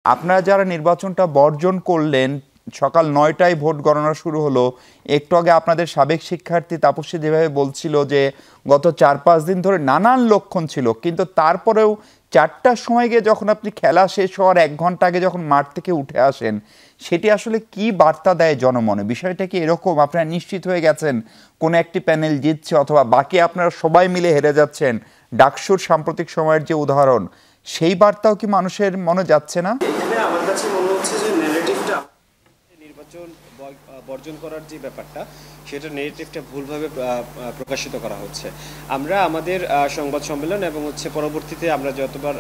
আপনারা যারা নির্বাচনটা বর্জন করলেন, সকাল ৯টায় ভোট গণনা শুরু হলো। একটু আগে আপনাদের সাবেক শিক্ষার্থী তাপসী যেভাবে বলছিল যে গত ৪-৫ দিন ধরে নানান লক্ষণ ছিল, কিন্তু তারপরেও ৪টার সময় গিয়ে যখন আপনি খেলা শেষ হওয়ার ১ ঘন্টা আগে যখন মাঠ থেকে উঠে আসেন, সেটি আসলে কি বার্তা দেয় জনমনে? বিষয়টা কি এরকম আপনারা নিশ্চিত হয়ে গেছেন কোনো একটি প্যানেল জিতছে অথবা বাকি আপনারা সবাই মিলে হেরে যাচ্ছেন? ডাকসুর সাম্প্রতিক সময়ের যে উদাহরণ, সেই বার্তাও কি মানুষের মনে যাচ্ছে না? এখানে আমার কাছে মনে হচ্ছে যে ন্যারেটিভটা নির্বাচন বর্জন করার যে ব্যাপারটা, সেটা নেগেটিভটা ভুলভাবে প্রকাশিত করা হচ্ছে। আমরা আমাদের সংবাদ সম্মেলন এবং পরবর্তীতে আমরা যতবার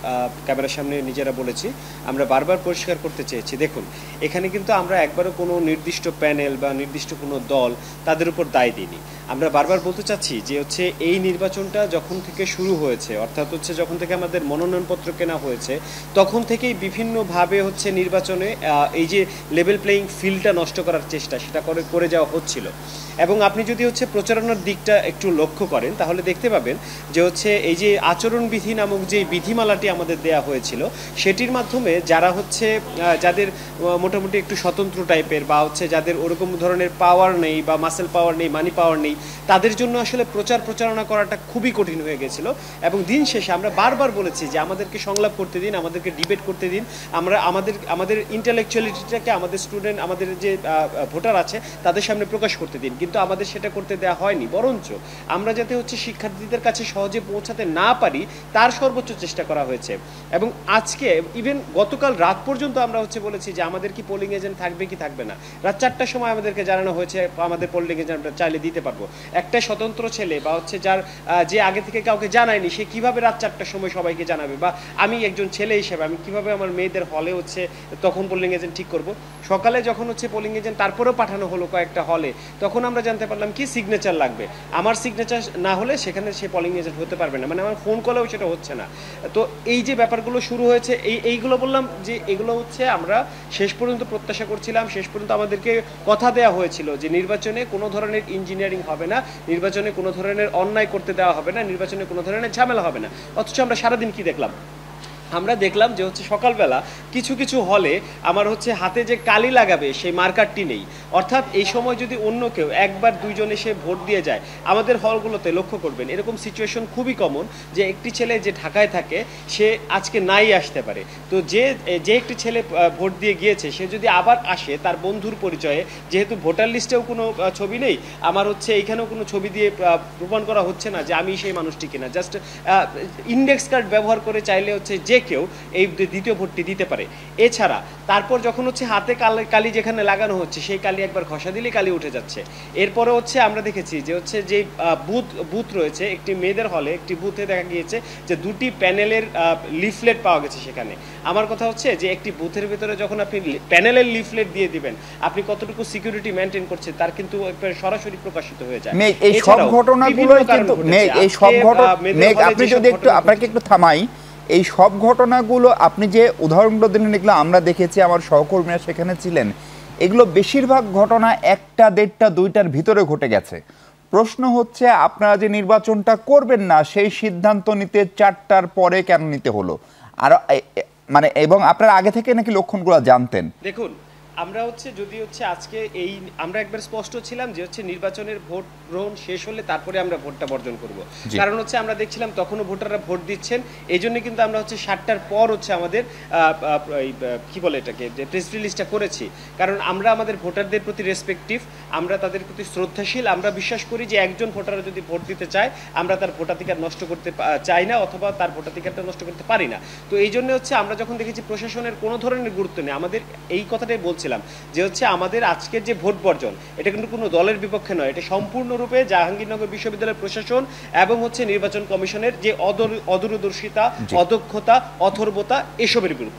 ক্যামেরার সামনে নিজেরা বলেছি, আমরা বারবার পরিষ্কার করতে চেয়েছি, দেখুন এখানে কিন্তু আমরা একবারও কোনো নির্দিষ্ট প্যানেল বা নির্দিষ্ট কোনো দল তাদের উপর দায় দিইনি। আমরা বারবার বলতে চাচ্ছি যে এই নির্বাচনটা যখন থেকে শুরু হয়েছে, অর্থাৎ যখন থেকে আমাদের মনোনয়নপত্র কেনা হয়েছে, তখন থেকেই বিভিন্নভাবে নির্বাচনে এই যে লেভেল প্লেয়িং ফিল্ডটা নষ্ট করার চেষ্টা, সেটা করে যাওয়া হচ্ছিল। এবং আপনি যদি প্রচারণার দিকটা একটু লক্ষ্য করেন, তাহলে দেখতে পাবেন যে এই যে আচরণবিধি নামক যে বিধিমালাটি আমাদের দেয়া হয়েছিল, সেটির মাধ্যমে যারা যাদের মোটামুটি একটু স্বতন্ত্র টাইপের বা যাদের ওরকম ধরনের পাওয়ার নেই বা মাসেল পাওয়ার নেই, মানি পাওয়ার নেই, তাদের জন্য আসলে প্রচারণা করাটা খুবই কঠিন হয়ে গেছিল। এবং দিন শেষে আমরা বারবার বলেছি যে আমাদেরকে সংলাপ করতে দিন, আমাদেরকে ডিবেট করতে দিন, আমরা আমাদের ইন্টেলেকচুয়ালিটিটাকে আমাদের স্টুডেন্ট, আমাদের যে ভোটার আছে তাদের সামনে প্রকাশ করতে দিন। কিন্তু আমাদের সেটা করতে দেওয়া হয়নি, বরঞ্চ আমরা যাতে শিক্ষার্থীদের কাছে সহজে পৌঁছাতে না পারি তার সর্বোচ্চ চেষ্টা করা হয়েছে। এবং আজকে ইভেন গতকাল রাত পর্যন্ত আমরা বলেছি যে আমাদের কি পোলিং এজেন্ট থাকবে কি থাকবে না। রাত ৪টার সময় আমাদেরকে জানানো হয়েছে আমাদের পোলিং এজেন্ট আমরা চাইলে দিতে পারবো। একটা স্বতন্ত্র ছেলে বা যার যে আগে থেকে কাউকে জানায়নি, সে কিভাবে রাত ৪টার সময় সবাইকে জানাবে? বা আমি একজন ছেলে হিসেবে আমি কিভাবে আমার মেয়েদের হলে তখন পোলিং এজেন্ট ঠিক করব? সকালে যখন পোলিং এজেন্ট তারপরেও পাঠানো হলো কয়েকটা হলে, তখন আমরা জানতে পারলাম কি সিগনেচার লাগবে। আমার সিগনেচার না হলে সেখানে সে পোলিং এজেন্ট হতে পারবে না, মানে আমার ফোন কলেও সেটা হচ্ছে না। তো এই যে ব্যাপারগুলো শুরু হয়েছে, এইগুলো বললাম যে এগুলো আমরা শেষ পর্যন্ত প্রত্যাশা করছিলাম, শেষ পর্যন্ত আমাদেরকে কথা দেওয়া হয়েছিল যে নির্বাচনে কোনো ধরনের ইঞ্জিনিয়ারিং হবে না, নির্বাচনে কোনো ধরনের অন্যায় করতে দেওয়া হবে না, নির্বাচনে কোনো ধরনের ঝামেলা হবে না। অথচ আমরা সারাদিন কি দেখলাম? আমরা দেখলাম যে সকালবেলা কিছু কিছু হলে আমার হাতে যে কালি লাগাবে সেই মার্কারটি নেই। অর্থাৎ এই সময় যদি অন্য কেউ একবার দুইজন এসে ভোট দিয়ে যায়, আমাদের হলগুলোতে লক্ষ্য করবেন এরকম সিচুয়েশন খুবই কমন, যে একটি ছেলে যে ঢাকায় থাকে সে আজকে নাই আসতে পারে। তো যে একটি ছেলে ভোট দিয়ে গিয়েছে, সে যদি আবার আসে তার বন্ধুর পরিচয়ে, যেহেতু ভোটার লিস্টেও কোনো ছবি নেই, আমার এইখানেও কোনো ছবি দিয়ে প্রমাণ করা হচ্ছে না যে আমি সেই মানুষটি কিনা, জাস্ট ইন্ডেক্স কার্ড ব্যবহার করে চাইলে যে কেউ এই দ্বিতীয় ভোটটি দিতে পারে। এছাড়া তারপর যখন হাতে কালি যেখানে লাগানো হচ্ছে, সেই কালি একবার ঘষা দিলে কালি উঠে যাচ্ছে। এরপরে আমরা দেখেছি যে বুথ রয়েছে একটি মেয়েদের হলে, একটি বুথে দেখা গিয়েছে যে 2টি প্যানেলের লিফলেট পাওয়া গেছে সেখানে। আমার কথা যে একটি বুথের ভিতরে যখন আপনি প্যানেলের লিফলেট দিয়ে দিবেন, আপনি কতটুকু সিকিউরিটি মেনটেন করছেন তার কিন্তু সরাসরি প্রকাশিত হয়ে যায়। এই সব ঘটনাগুলো কিন্তু আপনি যদি আপনাকে একটু থামাই, এই সব ঘটনাগুলো আপনি যে উদাহরণগুলো দিলেন, এগুলো আমরা দেখেছি, আমার সহকর্মীরা সেখানে ছিলেন। এগুলো বেশিরভাগ ঘটনা 1টা, 1.5টা, 2টার ভিতরে ঘটে গেছে। প্রশ্ন হচ্ছে আপনারা যে নির্বাচনটা করবেন না, সেই সিদ্ধান্ত নিতে 4টার পরে কেন নিতে হলো? আর মানে এবং আপনারা আগে থেকে নাকি লক্ষণগুলো জানতেন? দেখুন, আমরা যদি আজকে আমরা একবার স্পষ্ট ছিলাম যে নির্বাচনের ভোট গ্রহণ শেষ হলে তারপরে আমরা ভোটটা বর্জন করব। কারণ আমরা দেখছিলাম তখনও ভোটাররা ভোট দিচ্ছেন, এই জন্য কিন্তু আমরা 7টার পর আমাদের কি বলে এটাকে যে প্রেস রিলিজটা করেছি। কারণ আমরা আমাদের ভোটারদের প্রতি রেসপেক্টিভ, আমরা তাদের প্রতি শ্রদ্ধাশীল। আমরা বিশ্বাস করি যে একজন ভোটার যদি ভোট দিতে চায়, আমরা তার ভোটাধিকার নষ্ট করতে চাই না, অথবা তার ভোটাধিকারটা নষ্ট করতে পারি না। তো এই জন্য আমরা যখন দেখেছি প্রশাসনের কোনো ধরনের গুরুত্ব নেই, আমাদের এই কথাটাই বলছিলাম যে আমাদের আজকের যে ভোট বর্জন, এটা কিন্তু কোনো দলের বিপক্ষে নয়, এটা সম্পূর্ণরূপে জাহাঙ্গীরনগর বিশ্ববিদ্যালয়ের প্রশাসন এবং নির্বাচন কমিশনের যে অদূরদর্শিতা, অদক্ষতা, অথর্বতা, এসবের বিরুদ্ধে।